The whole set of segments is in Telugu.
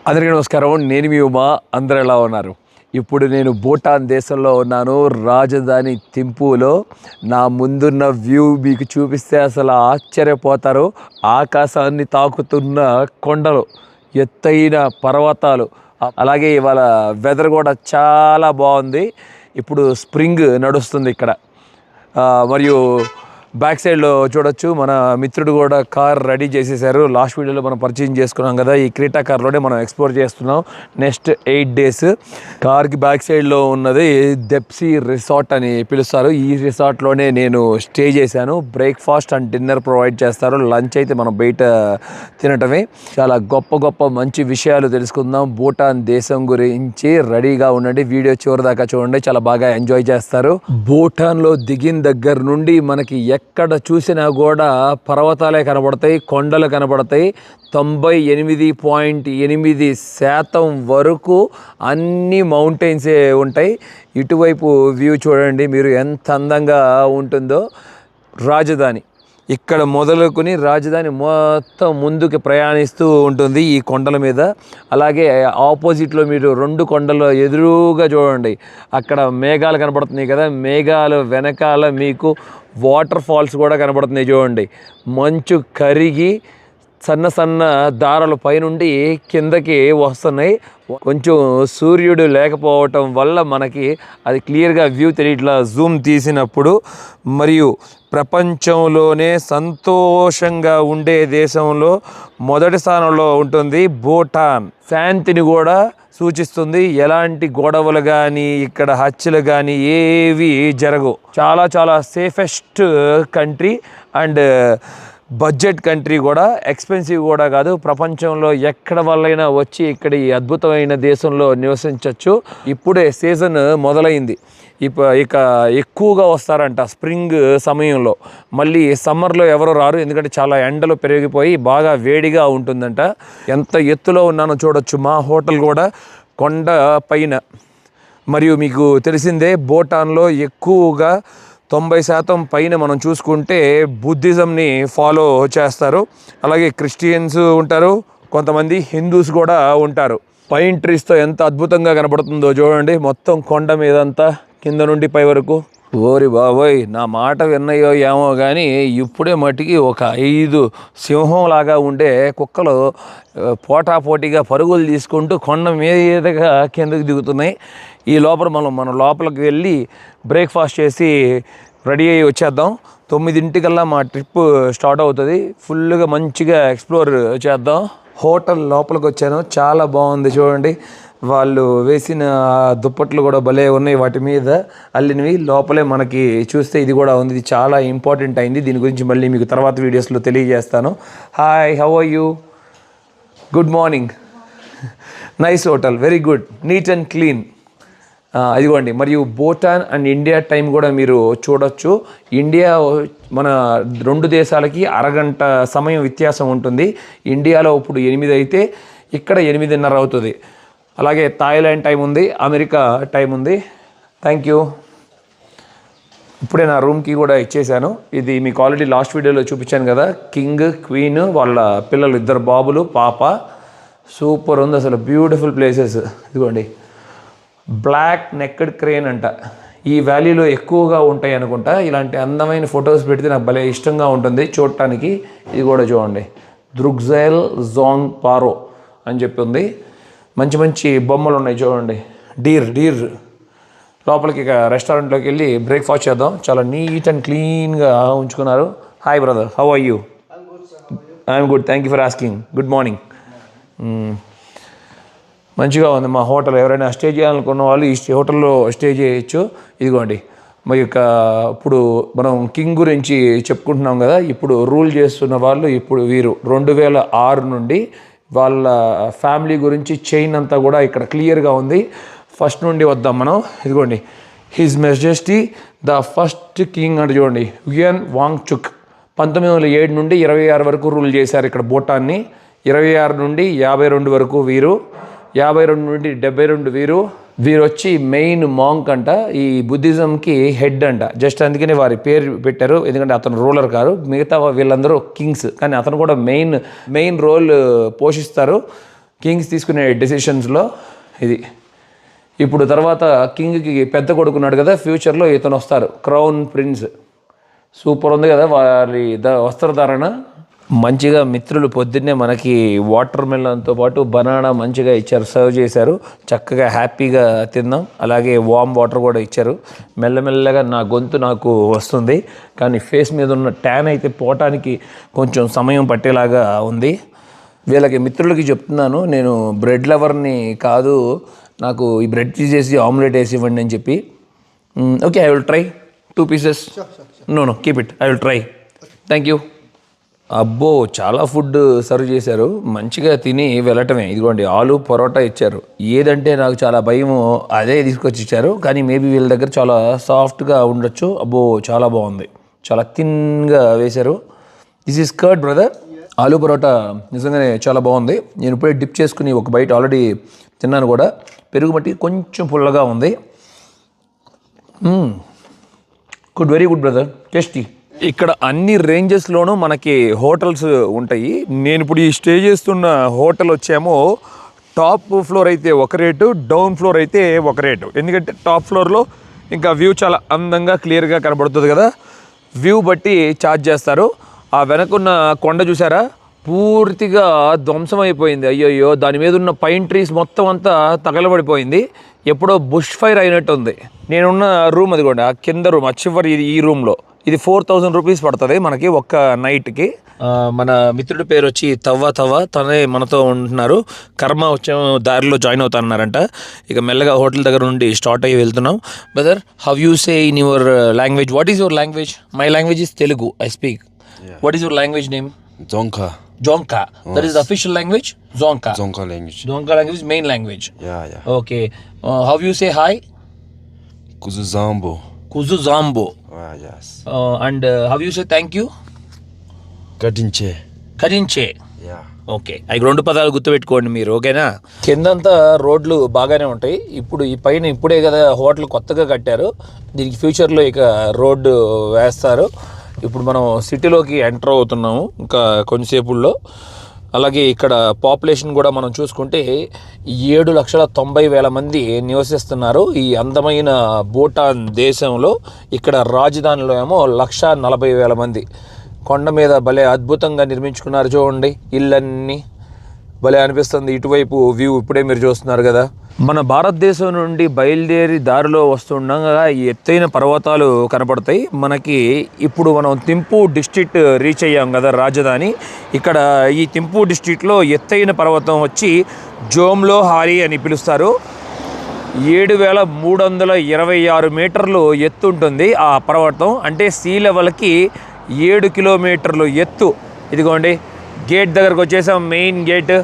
అందరికీ నమస్కారం. నేను మీ ఉమా. అందరూ ఎలా ఉన్నారు? ఇప్పుడు నేను భూటాన్ దేశంలో ఉన్నాను, రాజధాని థింపూలో. నా ముందున్న వ్యూ మీకు చూపిస్తే అసలు ఆశ్చర్యపోతారు. ఆకాశాన్ని తాకుతున్న కొండలు, ఎత్తైన పర్వతాలు, అలాగే ఇవాళ వెదర్ కూడా చాలా బాగుంది. ఇప్పుడు స్ప్రింగ్ నడుస్తుంది ఇక్కడ. మరియు బ్యాక్ సైడ్లో చూడొచ్చు, మన మిత్రుడు కూడా కార్ రెడీ చేసేసారు. లాస్ట్ వీడియోలో మనం పరిచయం చేసుకున్నాం కదా, ఈ క్రీటా కార్లోనే మనం ఎక్స్ప్లోర్ చేస్తున్నాం నెక్స్ట్ 8 days. కార్కి బ్యాక్ సైడ్లో ఉన్నది దెప్సీ రిసార్ట్ అని పిలుస్తారు. ఈ రిసార్ట్లోనే నేను స్టే చేశాను. బ్రేక్ఫాస్ట్ అండ్ డిన్నర్ ప్రొవైడ్ చేస్తారు. లంచ్ అయితే మనం బయట తినటమే. చాలా గొప్ప గొప్ప మంచి విషయాలు తెలుసుకుందాం భూటాన్ దేశం గురించి. రెడీగా ఉండండి, వీడియో చివరి దాకా చూడండి, చాలా బాగా ఎంజాయ్ చేస్తారు. భూటాన్లో దిగిన దగ్గర నుండి మనకి ఎక్కడ చూసినా కూడా పర్వతాలే కనబడతాయి, కొండలు కనబడతాయి. 98.8% వరకు అన్ని మౌంటైన్సే ఉంటాయి. ఇటువైపు వ్యూ చూడండి మీరు, ఎంత అందంగా ఉంటుందో. రాజధాని ఇక్కడ మొదలుకొని రాజధాని మొత్తం ముందుకు ప్రయాణిస్తూ ఉంటుంది ఈ కొండల మీద. అలాగే ఆపోజిట్లో మీరు 2 కొండలు ఎదురుగా చూడండి, అక్కడ మేఘాలు కనబడుతున్నాయి కదా, మేఘాలు వెనకాల మీకు వాటర్ ఫాల్స్ కూడా కనబడుతున్నాయి చూడండి. మంచు కరిగి సన్న సన్న దారాలు పైనుండి కిందకి వస్తున్నాయి. కొంచెం సూర్యుడు లేకపోవటం వల్ల మనకి అది క్లియర్గా వ్యూ తెలియట్లా జూమ్ తీసినప్పుడు. మరియు ప్రపంచంలోనే సంతోషంగా ఉండే దేశంలో మొదటి స్థానంలో ఉంటుంది భూటాన్. శాంతిని కూడా సూచిస్తుంది. ఎలాంటి గొడవలు కానీ ఇక్కడ హత్యలు కానీ ఏవి జరగవు. చాలా చాలా safest country and budget country కూడా, ఎక్స్పెన్సివ్ కూడా కాదు. ప్రపంచంలో ఎక్కడ వల్లైనా వచ్చి ఇక్కడ ఈ అద్భుతమైన దేశంలో నివసించవచ్చు. ఇప్పుడే సీజన్ మొదలైంది. ఇక ఎక్కువగా వస్తారంట స్ప్రింగ్ సమయంలో. మళ్ళీ సమ్మర్లో ఎవరు రారు, ఎందుకంటే చాలా ఎండలు పెరిగిపోయి బాగా వేడిగా ఉంటుందంట. ఎంత ఎత్తులో ఉన్నానో చూడొచ్చు. మా హోటల్ కూడా కొండ పైన. మరియు మీకు తెలిసిందే భూటాన్లో ఎక్కువగా 90% పైన మనం చూసుకుంటే బుద్ధిజంని ఫాలో చేస్తారు. అలాగే క్రిస్టియన్స్ ఉంటారు, కొంతమంది హిందూస్ కూడా ఉంటారు. పైన్ ట్రీస్తో ఎంత అద్భుతంగా కనబడుతుందో చూడండి, మొత్తం కొండ మీదంతా కింద నుండి పై వరకు. ఓరి బాబోయ్, నా మాట విన్నాయో ఏమో కానీ ఇప్పుడే మట్టికి ఒక 5 సింహంలాగా ఉండే కుక్కలు పోటాపోటీగా పరుగులు తీసుకుంటూ కొండ మీదగా కిందకి దిగుతున్నాయి. ఈ లోపల మనం లోపలికి వెళ్ళి బ్రేక్ఫాస్ట్ చేసి రెడీ అయ్యి వచ్చేద్దాం. 9 మా ట్రిప్ స్టార్ట్ అవుతుంది. ఫుల్గా మంచిగా ఎక్స్ప్లోర్ చేద్దాం. హోటల్ లోపలికి వచ్చాను, చాలా బాగుంది చూడండి. వాళ్ళు వేసిన దుప్పట్లు కూడా భలే ఉన్నాయి, వాటి మీద అల్లినవి. లోపలే మనకి చూస్తే ఇది కూడా ఉంది. ఇది చాలా ఇంపార్టెంట్ అయింది. దీని గురించి మళ్ళీ మీకు తర్వాత వీడియోస్లో తెలియజేస్తాను. Hi, how are you? Good morning. Nice hotel, very good, neat and clean. ఇదిగోండి. మరియు భూటాన్ అండ్ ఇండియా టైం కూడా మీరు చూడొచ్చు. ఇండియా మన 2 దేశాలకి అరగంట సమయం వ్యత్యాసం ఉంటుంది. ఇండియాలో ఇప్పుడు 8 అయితే ఇక్కడ 8:30 అవుతుంది. అలాగే థాయిలాండ్ టైం ఉంది, అమెరికా టైం ఉంది. Thank you. ఇప్పుడే నా రూమ్కి కూడా ఇచ్చేసాను. ఇది మీకు ఆల్రెడీ లాస్ట్ వీడియోలో చూపించాను కదా, కింగ్ క్వీన్ వాళ్ళ పిల్లలు, 2 బాబులు పాప. సూపర్ ఉంది అసలు, బ్యూటిఫుల్ ప్లేసెస్. ఇదిగోండి, బ్లాక్ నెక్డ్ క్రేన్ అంట. ఈ వ్యాలీలో ఎక్కువగా ఉంటాయి అనుకుంటా. ఇలాంటి అందమైన ఫొటోస్ పెడితే నాకు భలే ఇష్టంగా ఉంటుంది చూడటానికి. ఇది కూడా చూడండి, ద్రుగ్జైల్ జోంగ్ పారో అని చెప్పి ఉంది. మంచి మంచి బొమ్మలు ఉన్నాయి చూడండి. డీర్ లోపలికి ఇక రెస్టారెంట్లోకి వెళ్ళి బ్రేక్ఫాస్ట్ చేద్దాం. చాలా నీట్ అండ్ క్లీన్గా ఉంచుకున్నారు. Hi brother, how are you? I'm good, thank you for asking. Good morning. మంచిగా ఉంది మా హోటల్. ఎవరైనా స్టే చేయాలనుకున్న వాళ్ళు ఈ హోటల్లో స్టే చేయొచ్చు. ఇదిగోండి, మరి ఇప్పుడు మనం కింగ్ గురించి చెప్పుకుంటున్నాం కదా. ఇప్పుడు రూల్ చేస్తున్న వాళ్ళు ఇప్పుడు వీరు 2006 నుండి వాళ్ళ ఫ్యామిలీ గురించి చైన్ అంతా కూడా ఇక్కడ క్లియర్గా ఉంది. ఫస్ట్ నుండి వద్దాం మనం. ఇదిగోండి, his majesty the first king అంటే చూడండి, హ్యుయన్ వాంగ్చుక్ 1907 నుండి 26 వరకు రూల్ చేశారు ఇక్కడ భూటాన్ని. 26 నుండి 52 వరకు వీరు, 52 నుండి 72 వీరు. వీరు వచ్చి మెయిన్ మాంక్ అంట, ఈ బుద్ధిజంకి హెడ్ అంట. జస్ట్ అందుకని వారి పేరు పెట్టారు, ఎందుకంటే అతను రూలర్ కాదు. మిగతా వీళ్ళందరూ కింగ్స్, కానీ అతను కూడా మెయిన్ రోల్ పోషిస్తారు. కింగ్స్ తీసుకునే డెసిషన్స్లో ఇది. ఇప్పుడు తర్వాత కింగ్కి పెద్ద కొడుకున్నాడు కదా, ఫ్యూచర్లో ఇతను వస్తారు, క్రౌన్ ప్రిన్స్. సూపర్ ఉంది కదా వారి వస్త్రధారణ. మంచిగా మిత్రులు పొద్దున్నే మనకి వాటర్ మెలన్తో పాటు బనానా మంచిగా ఇచ్చారు, సర్వ్ చేశారు. చక్కగా హ్యాపీగా తిన్నాం. అలాగే వామ్ వాటర్ కూడా ఇచ్చారు. మెల్లమెల్లగా నా గొంతు నాకు వస్తుంది, కానీ ఫేస్ మీద ఉన్న ట్యాన్ అయితే పోవటానికి కొంచెం సమయం పట్టేలాగా ఉంది. వీళ్ళకి మిత్రులకి చెప్తున్నాను, నేను బ్రెడ్ లవర్ని కాదు, నాకు ఈ బ్రెడ్ తీసేసి ఆమ్లెట్ వేసి ఇవ్వండి అని చెప్పి. Okay, I will try 2 pieces. No keep it, I will try. Thank you. అబ్బో, చాలా ఫుడ్ సర్వ్ చేశారు. మంచిగా తిని వెళ్ళటమే. ఇదిగోండి ఆలు పరోటా ఇచ్చారు. ఏదంటే నాకు చాలా భయము, అదే తీసుకొచ్చి ఇచ్చారు. కానీ మేబీ వీళ్ళ దగ్గర చాలా సాఫ్ట్గా ఉండొచ్చు. అబ్బో, చాలా బాగుంది, చాలా థిన్గా వేశారు. This is curd brother. Aloo paratha నిజంగానే చాలా బాగుంది. నేను ఇప్పుడే డిప్ చేసుకుని ఒక బైట్ ఆల్రెడీ తిన్నాను కూడా. పెరుగు మట్టి కొంచెం పుల్లగా ఉంది. Good, very good brother, tasty. ఇక్కడ అన్ని రేంజెస్లోనూ మనకి హోటల్స్ ఉంటాయి. నేను ఇప్పుడు ఈ స్టే చేస్తున్న హోటల్ వచ్చేమో టాప్ ఫ్లోర్ అయితే ఒక రేటు, డౌన్ ఫ్లోర్ అయితే ఒక రేటు. ఎందుకంటే టాప్ ఫ్లోర్లో ఇంకా వ్యూ చాలా అందంగా క్లియర్గా కనబడుతుంది కదా, వ్యూ బట్టి ఛార్జ్ చేస్తారు. ఆ వెనకున్న కొండ చూసారా, పూర్తిగా ధ్వంసం అయిపోయింది. అయ్యయ్యో, దాని మీద ఉన్న పైన్ ట్రీస్ మొత్తం అంతా తగలబడిపోయింది. ఎప్పుడో బుష్ ఫైర్ అయినట్టు ఉంది. నేనున్న రూమ్ అదిగోండి, ఆ కింద రూమ్, ఆ చివరి ఈ రూమ్లో. ఇది 4000 రూపీస్ పడుతుంది మనకి ఒక్క నైట్కి. మన మిత్రుడి పేరు వచ్చి తవ్వ, తనే మనతో ఉంటున్నారు. కర్మ వచ్చే దారిలో జాయిన్ అవుతారన్నారంట. ఇక మెల్లగా హోటల్ దగ్గర నుండి స్టార్ట్ అయ్యి వెళ్తున్నాం. Brother, how you say in your language? What is your language? My language is Telugu, I speak. What is your language name? Zonka. That is the official language? Zonka language. Zonka language is main language. Yeah. Okay. How you say hi? Kuzuzambo. Yes. And how you say thank you? Kadinche. Yeah. Okay, అవి 2 పదాలు గుర్తుపెట్టుకోండి మీరు, ఓకేనా? కిందంతా రోడ్లు బాగానే ఉంటాయి. ఇప్పుడు ఈ పైన ఇప్పుడే కదా హోటల్ కొత్తగా కట్టారు, దీనికి ఫ్యూచర్లో ఇక రోడ్డు వేస్తారు. ఇప్పుడు మనం సిటీలోకి ఎంటర్ అవుతున్నాము ఇంకా కొంచెంసేపుల్లో. అలాగే ఇక్కడ పాపులేషన్ కూడా మనం చూసుకుంటే 7,90,000 మంది నివసిస్తున్నారు ఈ అందమైన భూటాన్ దేశంలో. ఇక్కడ రాజధానిలో ఏమో 1,40,000 మంది. కొండ మీద భలే అద్భుతంగా నిర్మించుకున్నారు చూడండి, ఇళ్ళన్నీ భలే అనిపిస్తుంది. ఇటువైపు వ్యూ ఇప్పుడే మీరు చూస్తున్నారు కదా. మన భారతదేశం నుండి బయలుదేరి దారిలో వస్తుండగా ఈ ఎత్తైన పర్వతాలు కనపడతాయి మనకి. ఇప్పుడు మనం థింపు డిస్ట్రిక్ట్ రీచ్ అయ్యాం కదా, రాజధాని. ఇక్కడ ఈ థింపు డిస్ట్రిక్ట్లో ఎత్తైన పర్వతం వచ్చి జోమ్లో హారీ అని పిలుస్తారు. 7,326 మీటర్లు ఎత్తు ఉంటుంది ఆ పర్వతం. అంటే సీ లెవెల్కి 7 కిలోమీటర్లు ఎత్తు. ఇదిగోండి గేట్ దగ్గరకు వచ్చేసాం, main gate.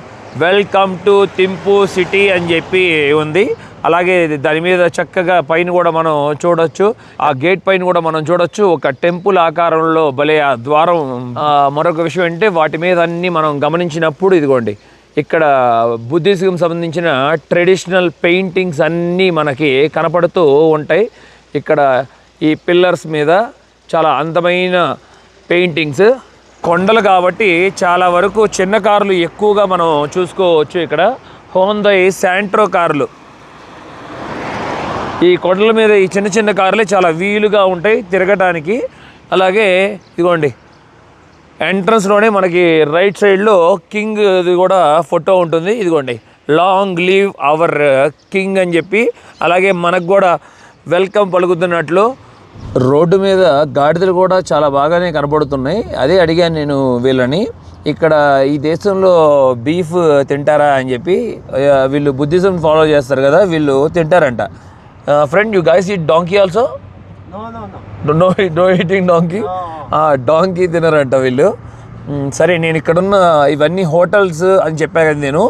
Welcome to Thimphu city అని చెప్పి ఉంది. అలాగే దాని మీద చక్కగా పైన కూడా మనం చూడొచ్చు, ఆ గేట్ పైన కూడా మనం చూడొచ్చు ఒక టెంపుల్ ఆకారంలో భలే ఆ ద్వారం. మరొక విషయం అంటే వాటి మీద అన్నీ మనం గమనించినప్పుడు ఇదిగోండి ఇక్కడ బుద్ధిజం సంబంధించిన ట్రెడిషనల్ పెయింటింగ్స్ అన్నీ మనకి కనపడుతూ ఉంటాయి. ఇక్కడ ఈ పిల్లర్స్ మీద చాలా అందమైన పెయింటింగ్స్. కొండలు కాబట్టి చాలా వరకు చిన్న కార్లు ఎక్కువగా మనం చూసుకోవచ్చు. ఇక్కడ హోండై శాంట్రో కార్లు, ఈ కొండల మీద ఈ చిన్న చిన్న కార్లే చాలా వీలుగా ఉంటాయి తిరగటానికి. అలాగే ఇదిగోండి ఎంట్రన్స్లోనే మనకి రైట్ సైడ్లో కింగ్ కూడా ఫోటో ఉంటుంది. ఇదిగోండి లాంగ్ లీవ్ అవర్ కింగ్ అని చెప్పి, అలాగే మనకు కూడా వెల్కమ్ పలుకుతున్నట్లు. రోడ్డు మీద గాడిదలు కూడా చాలా బాగానే కనబడుతున్నాయి. అదే అడిగాను నేను వీళ్ళని, ఇక్కడ ఈ దేశంలో బీఫ్ తింటారా అని చెప్పి. వీళ్ళు బుద్ధిజం ఫాలో చేస్తారు కదా, వీళ్ళు తింటారంట. Friend, you guys eat donkey also? No eating donkey. Donkey తినరంట వీళ్ళు. సరే, నేను ఇక్కడున్న ఇవన్నీ హోటల్స్ అని చెప్పా కదా నేను,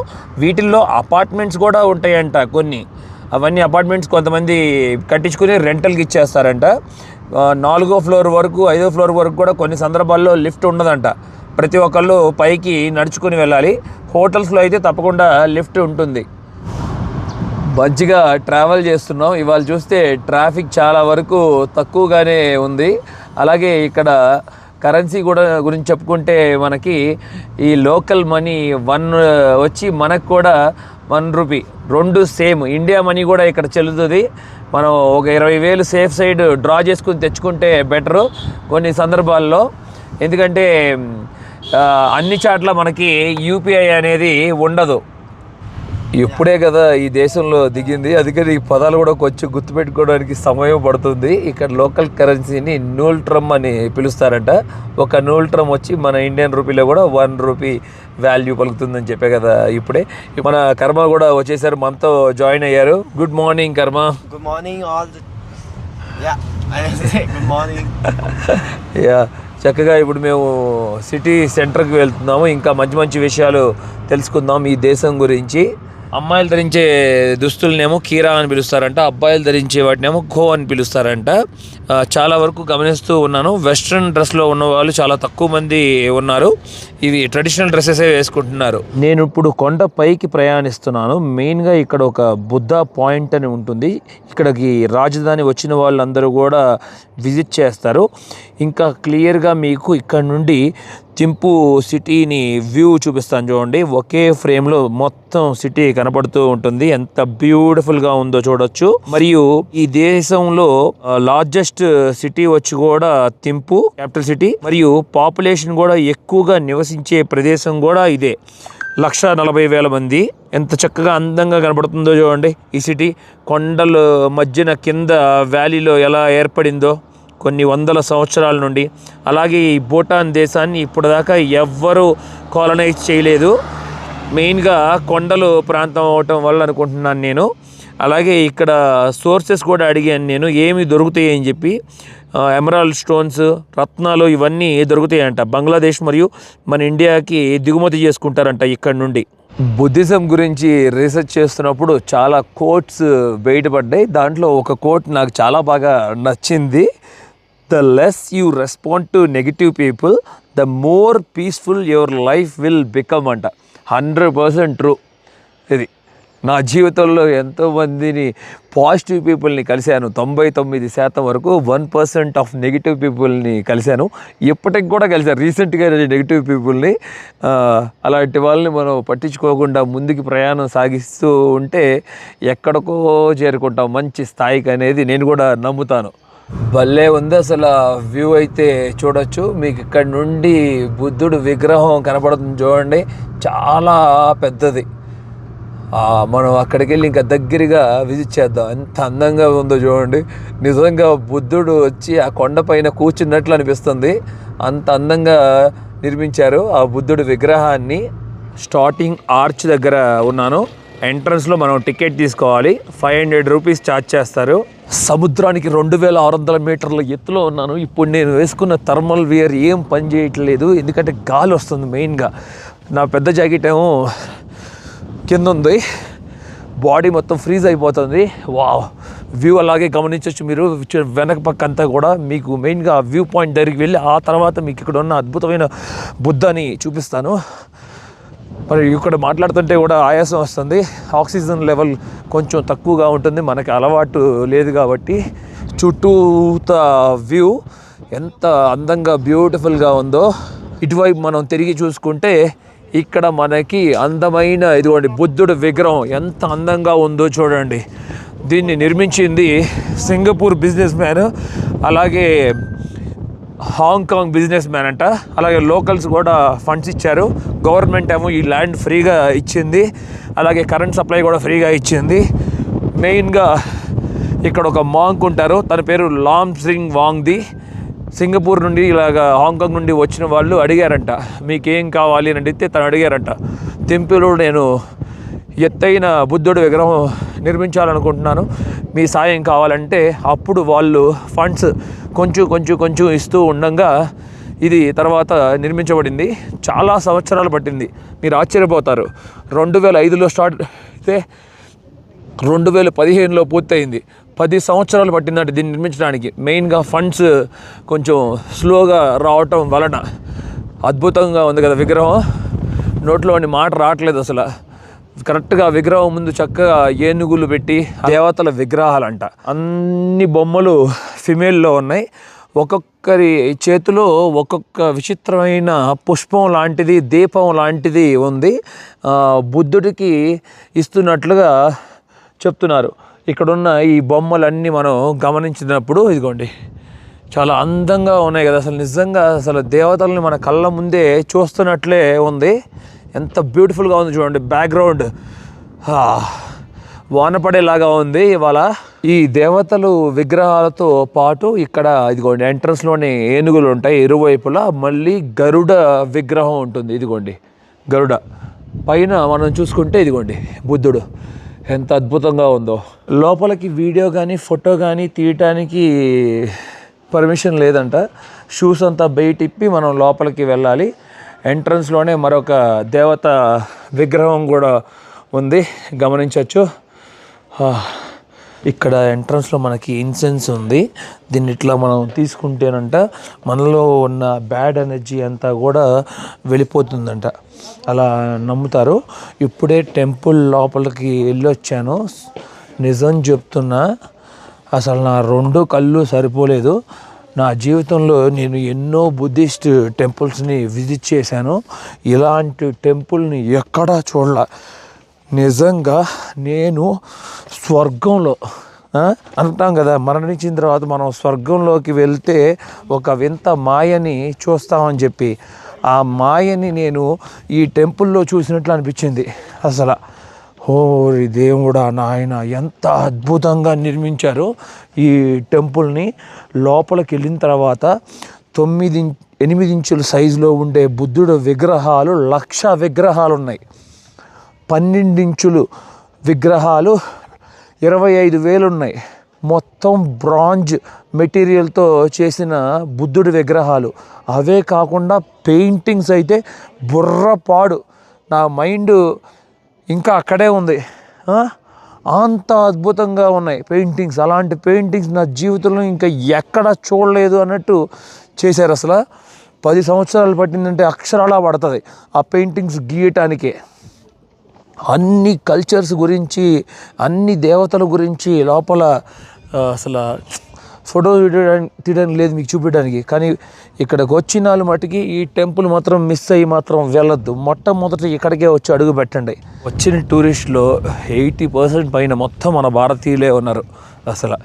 వీటిల్లో అపార్ట్మెంట్స్ కూడా ఉంటాయంట కొన్ని. అవన్నీ అపార్ట్మెంట్స్ కొంతమంది కట్టించుకుని రెంటల్కి ఇచ్చేస్తారంట. 4వ ఫ్లోర్ వరకు 5వ ఫ్లోర్ వరకు కూడా కొన్ని సందర్భాల్లో లిఫ్ట్ ఉండదంట. ప్రతి ఒక్కళ్ళు పైకి నడుచుకుని వెళ్ళాలి. హోటల్స్లో అయితే తప్పకుండా లిఫ్ట్ ఉంటుంది. మంచిగా ట్రావెల్ చేస్తున్నాం. ఇవాళ చూస్తే ట్రాఫిక్ చాలా వరకు తక్కువగానే ఉంది. అలాగే ఇక్కడ కరెన్సీ కూడా గురించి చెప్పుకుంటే మనకి ఈ లోకల్ మనీ 1 వచ్చి మనకు కూడా 1 రూపీ, 2 సేమ్. ఇండియా మనీ కూడా ఇక్కడ చెల్లుతుంది. మనం ఒక 20,000 సేఫ్ సైడ్ డ్రా చేసుకుని తెచ్చుకుంటే బెటరు కొన్ని సందర్భాల్లో. ఎందుకంటే అన్ని చాట్ల మనకి యూపీఐ అనేది ఉండదు. ఇప్పుడే కదా ఈ దేశంలో దిగింది, అందుకని ఈ పదాలు కూడా కొంచెం గుర్తుపెట్టుకోవడానికి సమయం పడుతుంది. ఇక్కడ లోకల్ కరెన్సీని నూల్ట్రమ్ అని పిలుస్తారంట. ఒక నూల్ట్రమ్ వచ్చి మన ఇండియన్ రూపీలో కూడా 1 రూపీ వాల్యూ పలుకుతుందని చెప్పే కదా ఇప్పుడే. మన కర్మ కూడా వచ్చేసారు, మనతో జాయిన్ అయ్యారు. గుడ్ మార్నింగ్ కర్మ. Good morning all. Good morning. Yeah, చక్కగా ఇప్పుడు మేము సిటీ సెంటర్కి వెళ్తున్నాము. ఇంకా మంచి మంచి విషయాలు తెలుసుకుందాం ఈ దేశం గురించి. అమ్మాయిలు ధరించే దుస్తులనేమో కీరా అని పిలుస్తారంట, అబ్బాయిలు ధరించే వాటినేమో ఖో అని పిలుస్తారంట. చాలా వరకు గమనిస్తూ ఉన్నాను, వెస్ట్రన్ డ్రెస్లో ఉన్న వాళ్ళు చాలా తక్కువ మంది ఉన్నారు. ఇవి ట్రెడిషనల్ డ్రెస్సెసే వేసుకుంటున్నారు. నేను ఇప్పుడు కొండ పైకి ప్రయాణిస్తున్నాను. మెయిన్గా ఇక్కడ ఒక బుద్ధ పాయింట్ అని ఉంటుంది. ఇక్కడికి రాజధాని వచ్చిన వాళ్ళందరూ కూడా విజిట్ చేస్తారు. ఇంకా క్లియర్గా మీకు ఇక్కడ నుండి థింపు సిటీని వ్యూ చూపిస్తాను చూడండి. ఒకే ఫ్రేమ్లో మొత్తం సిటీ కనపడుతూ ఉంటుంది. ఎంత బ్యూటిఫుల్గా ఉందో చూడొచ్చు. మరియు ఈ దేశంలో లార్జెస్ట్ సిటీ వచ్చి కూడా థింపు, క్యాపిటల్ సిటీ. మరియు పాపులేషన్ కూడా ఎక్కువగా నివసించే ప్రదేశం కూడా ఇదే. 140,000 మంది. ఎంత చక్కగా అందంగా కనపడుతుందో చూడండి ఈ సిటీ. కొండల మధ్యన కింద వ్యాలీలో ఎలా ఏర్పడిందో కొన్ని వందల సంవత్సరాల నుండి. అలాగే ఈ భూటాన్ దేశాన్ని ఇప్పటిదాకా ఎవ్వరూ కాలనైజ్ చేయలేదు. మెయిన్గా కొండలు ప్రాంతం అవటం వల్ల అనుకుంటున్నాను నేను. అలాగే ఇక్కడ సోర్సెస్ కూడా అడిగాను నేను, ఏమి దొరుకుతాయి అని చెప్పి. ఎమరాల్డ్ స్టోన్స్, రత్నాలు ఇవన్నీ దొరుకుతాయంట. బంగ్లాదేశ్ మరియు మన ఇండియాకి దిగుమతి చేసుకుంటారంట ఇక్కడ నుండి. బుద్ధిజం గురించి రీసెర్చ్ చేస్తున్నప్పుడు చాలా కోట్స్ బయటపడ్డాయి. దాంట్లో ఒక కోట్ నాకు చాలా బాగా నచ్చింది. The less you respond to negative people, the more peaceful your life will become అంట. 100% ట్రూ. ఇది నా జీవితంలో ఎంతోమందిని పాజిటివ్ పీపుల్ని కలిశాను. 99% వరకు 1% ఆఫ్ నెగిటివ్ పీపుల్ని కలిశాను. ఇప్పటికి కూడా కలిశాను రీసెంట్గా నెగిటివ్ పీపుల్ని. అలాంటి వాళ్ళని మనం పట్టించుకోకుండా ముందుకు ప్రయాణం సాగిస్తూ ఉంటే ఎక్కడికో చేరుకుంటాం మంచి స్థాయికి అనేది నేను కూడా నమ్ముతాను. భలే ఉంది అసలు వ్యూ అయితే చూడొచ్చు. మీకు ఇక్కడ నుండి బుద్ధుడు విగ్రహం కనపడుతుంది చూడండి, చాలా పెద్దది. మనం అక్కడికి వెళ్ళి ఇంకా దగ్గరగా విజిట్ చేద్దాం. ఎంత అందంగా ఉందో చూడండి. నిజంగా బుద్ధుడు వచ్చి ఆ కొండపైన కూర్చున్నట్లు అనిపిస్తుంది. అంత అందంగా నిర్మించారు ఆ బుద్ధుడు విగ్రహాన్ని. స్టార్టింగ్ ఆర్చ్ దగ్గర ఉన్నాను. ఎంట్రన్స్లో మనం టికెట్ తీసుకోవాలి. 500 రూపీస్ ఛార్జ్ చేస్తారు. సముద్రానికి 2600 మీటర్ల ఎత్తులో ఉన్నాను. ఇప్పుడు నేను వేసుకున్న థర్మల్ వేర్ ఏం పని చేయట్లేదు, ఎందుకంటే గాలి వస్తుంది. మెయిన్గా నా పెద్ద జాకెట్ ఏమో కింద ఉంది, బాడీ మొత్తం ఫ్రీజ్ అయిపోతుంది. వావ్, వ్యూ అలాగే గమనించవచ్చు మీరు. వెనక పక్క అంతా కూడా మీకు మెయిన్గా వ్యూ పాయింట్ దగ్గరికి వెళ్ళి ఆ తర్వాత మీకు ఇక్కడ ఉన్న అద్భుతమైన బుద్ధని చూపిస్తాను. మరి ఇక్కడ మాట్లాడుతుంటే కూడా ఆయాసం వస్తుంది. ఆక్సిజన్ లెవెల్ కొంచెం తక్కువగా ఉంటుంది, మనకి అలవాటు లేదు కాబట్టి. చుట్టూత వ్యూ ఎంత అందంగా బ్యూటిఫుల్గా ఉందో. ఇటువైపు మనం తిరిగి చూసుకుంటే ఇక్కడ మనకి అందమైన ఇదిగోండి బుద్ధుడు విగ్రహం ఎంత అందంగా ఉందో చూడండి. దీన్ని నిర్మించింది సింగపూర్ బిజినెస్ మ్యాన్, అలాగే హాంకాంగ్ బిజినెస్ మ్యాన్ అంట. అలాగే లోకల్స్ కూడా ఫండ్స్ ఇచ్చారు. గవర్నమెంట్ ఏమో ఈ ల్యాండ్ ఫ్రీగా ఇచ్చింది, అలాగే కరెంట్ సప్లై కూడా ఫ్రీగా ఇచ్చింది. మెయిన్గా ఇక్కడ ఒక మాంక్ ఉంటారు, తన పేరు లామ్ సింగ్ వాంగ్ది. సింగపూర్ నుండి ఇలాగా హాంకాంగ్ నుండి వచ్చిన వాళ్ళు అడిగారంట, మీకేం కావాలి అని అడిగితే తను అడిగారంట, థింపులో నేను ఎత్తైన బుద్ధుడు విగ్రహం నిర్మించాలనుకుంటున్నాను, మీ సాయం కావాలంటే అప్పుడు వాళ్ళు ఫండ్స్ కొంచెం ఇస్తూ ఉండగా ఇది తర్వాత నిర్మించబడింది. చాలా సంవత్సరాలు పట్టింది, మీరు ఆశ్చర్యపోతారు. 2005లో స్టార్ట్ అయితే 2015లో పూర్తయింది. 10 సంవత్సరాలు పట్టిందంటే దీన్ని నిర్మించడానికి. మెయిన్గా ఫండ్స్ కొంచెం స్లోగా రావటం వలన. అద్భుతంగా ఉంది కదా విగ్రహం, నోట్లోని మాట రావట్లేదు అసలు. కరెక్ట్గా విగ్రహం ముందు చక్కగా ఏనుగులు పెట్టి దేవతల విగ్రహాలంట. అన్ని బొమ్మలు ఫిమేల్లో ఉన్నాయి. ఒక్కొక్కరి చేతిలో ఒక్కొక్క విచిత్రమైన పుష్పం లాంటిది, దీపం లాంటిది ఉంది. బుద్ధుడికి ఇస్తున్నట్లుగా చెప్తున్నారు. ఇక్కడున్న ఈ బొమ్మలన్నీ మనం గమనించినప్పుడు ఇదిగోండి చాలా అందంగా ఉన్నాయి కదా. అసలు నిజంగా అసలు దేవతల్ని మన కళ్ళ ముందే చూస్తున్నట్లే ఉంది. ఎంత బ్యూటిఫుల్గా ఉంది చూడండి. బ్యాక్గ్రౌండ్ వాన పడేలాగా ఉంది ఇవాళ. ఈ దేవతలు విగ్రహాలతో పాటు ఇక్కడ ఇదిగోండి ఎంట్రన్స్లోనే ఏనుగులు ఉంటాయి ఇరువైపులా. మళ్ళీ గరుడ విగ్రహం ఉంటుంది. ఇదిగోండి గరుడ పైన మనం చూసుకుంటే ఇదిగోండి బుద్ధుడు ఎంత అద్భుతంగా ఉందో. లోపలికి వీడియో కానీ ఫోటో కానీ తీయటానికి పర్మిషన్ లేదంట. షూస్ అంతా బయటిప్పి మనం లోపలికి వెళ్ళాలి. ఎంట్రన్స్లోనే మరొక దేవత విగ్రహం కూడా ఉంది, గమనించవచ్చు. ఇక్కడ ఎంట్రన్స్లో మనకి ఇన్సెన్స్ ఉంది. దీన్ని ఇట్లా మనం తీసుకుంటేనంట మనలో ఉన్న బ్యాడ్ ఎనర్జీ అంతా కూడా వెళ్ళిపోతుందంట, అలా నమ్ముతారు. ఇప్పుడే టెంపుల్ లోపలికి వెళ్ళొచ్చాను. నిజం చెప్తున్నా, అసలు నా 2 కళ్ళు సరిపోలేదు. నా జీవితంలో నేను ఎన్నో బుద్ధిస్ట్ టెంపుల్స్ని విజిట్ చేశాను. ఇలాంటి టెంపుల్ని ఎక్కడా చూడలే. నిజంగా నేను స్వర్గంలో అంటాం కదా, మరణించిన తర్వాత మనం స్వర్గంలోకి వెళ్తే ఒక వింత మాయని చూస్తామని చెప్పి, ఆ మాయని నేను ఈ టెంపుల్లో చూసినట్లు అనిపించింది. అసలు ఓరి దేవుడా నాయన, ఎంత అద్భుతంగా నిర్మించారు ఈ టెంపుల్ని. లోపలికి వెళ్ళిన తర్వాత 8 ఇంచుల సైజులో ఉండే బుద్ధుడు విగ్రహాలు 1,00,000 విగ్రహాలు ఉన్నాయి. 12 ఇంచులు విగ్రహాలు 25,000 ఉన్నాయి. మొత్తం బ్రాంజ్ మెటీరియల్తో చేసిన బుద్ధుడి విగ్రహాలు. అవే కాకుండా పెయింటింగ్స్ అయితే బుర్రపాడు. నా మైండ్ ఇంకా అక్కడే ఉంది. అంత అద్భుతంగా ఉన్నాయి పెయింటింగ్స్. అలాంటి పెయింటింగ్స్ నా జీవితంలో ఇంకా ఎక్కడ చూడలేదు అన్నట్టు చేశారు. అసలు 10 సంవత్సరాలు పట్టిందంటే అక్షరాలా పడుతుంది ఆ పెయింటింగ్స్ గీయటానికే. అన్ని కల్చర్స్ గురించి, అన్ని దేవతల గురించి లోపల అసలు ఫోటో తీయడానికి లేదు మీకు చూపించడానికి. కానీ ఇక్కడికి వచ్చిన వాళ్ళు మటుకి ఈ టెంపుల్ మాత్రం మిస్ అయ్యి మాత్రం వెళ్ళొద్దు. మొట్టమొదటి ఇక్కడికే వచ్చి అడుగు పెట్టండి. వచ్చిన టూరిస్టులో 80% పైన మొత్తం మన భారతీయులే ఉన్నారు. అసలు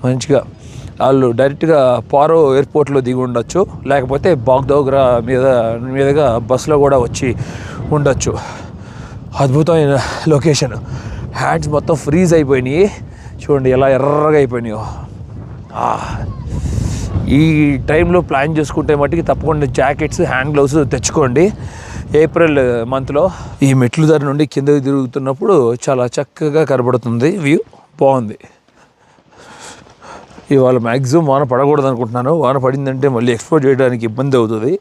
మంచిగా వాళ్ళు డైరెక్ట్గా పారో ఎయిర్పోర్ట్లో దిగి ఉండొచ్చు, లేకపోతే బాగ్డోగ్రా మీదుగా బస్సులో కూడా వచ్చి ఉండొచ్చు. అద్భుతమైన లొకేషన్. హ్యాండ్స్ మొత్తం ఫ్రీజ్ అయిపోయినాయి చూడండి, ఎలా ఎర్రగా అయిపోయినాయో. ఈ టైంలో ప్లాన్ చేసుకుంటే మట్టుకి తప్పకుండా జాకెట్స్, హ్యాండ్ గ్లౌస్ తెచ్చుకోండి. ఏప్రిల్ మంత్లో ఈ మెట్లు దారి నుండి కిందకి తిరుగుతున్నప్పుడు చాలా చక్కగా కనబడుతుంది. వ్యూ బాగుంది. ఇవాళ మ్యాక్సిమం వాన పడకూడదు అనుకుంటున్నాను. వాన పడిందంటే మళ్ళీ ఎక్స్పోర్ట్ చేయడానికి ఇబ్బంది అవుతుంది.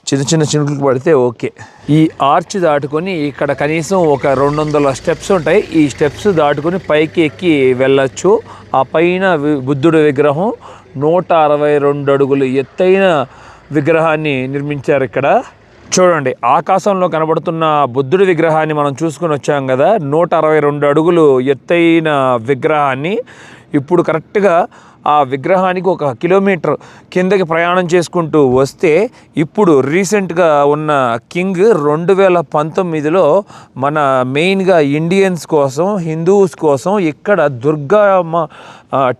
చిన్న చిన్న చినుకులు పడితే ఓకే. ఈ ఆర్చ్ దాటుకొని ఇక్కడ కనీసం ఒక 200 స్టెప్స్ ఉంటాయి. ఈ స్టెప్స్ దాటుకొని పైకి ఎక్కి వెళ్ళచ్చు. ఆ పైన బుద్ధుడి విగ్రహం 162 అడుగులు ఎత్తైన విగ్రహాన్ని నిర్మించారు ఇక్కడ. చూడండి, ఆకాశంలో కనబడుతున్న బుద్ధుడి విగ్రహాన్ని మనం చూసుకొని వచ్చాం కదా, 162 అడుగులు ఎత్తైన విగ్రహాన్ని. ఇప్పుడు కరెక్ట్గా ఆ విగ్రహానికి 1 కిలోమీటర్ కిందకి ప్రయాణం చేసుకుంటూ వస్తే, ఇప్పుడు రీసెంట్గా ఉన్న కింగ్ 2019లో మన మెయిన్గా ఇండియన్స్ కోసం, హిందూస్ కోసం ఇక్కడ దుర్గమ్మ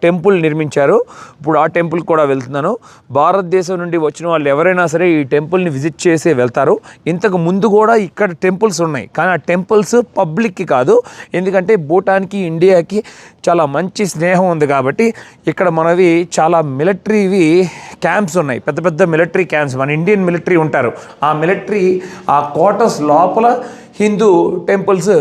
టెంపుల్ నిర్మించారు. ఇప్పుడు ఆ టెంపుల్ కూడా వెళ్తున్నాను. భారతదేశం నుండి వచ్చిన వాళ్ళు ఎవరైనా సరే ఈ టెంపుల్ని విజిట్ చేసి వెళ్తారు. ఇంతకు ముందు కూడా ఇక్కడ టెంపుల్స్ ఉన్నాయి, కానీ ఆ టెంపుల్స్ పబ్లిక్కి కాదు. ఎందుకంటే భూటాన్కి ఇండియాకి చాలా మంచి స్నేహం ఉంది కాబట్టి ఇక్కడ మనవి చాలా మిలిటరీవి క్యాంప్స్ ఉన్నాయి. పెద్ద పెద్ద మిలిటరీ క్యాంప్స్, మన ఇండియన్ మిలిటరీ ఉంటారు. ఆ మిలిటరీ ఆ క్వార్టర్స్ లోపల హిందూ టెంపుల్స్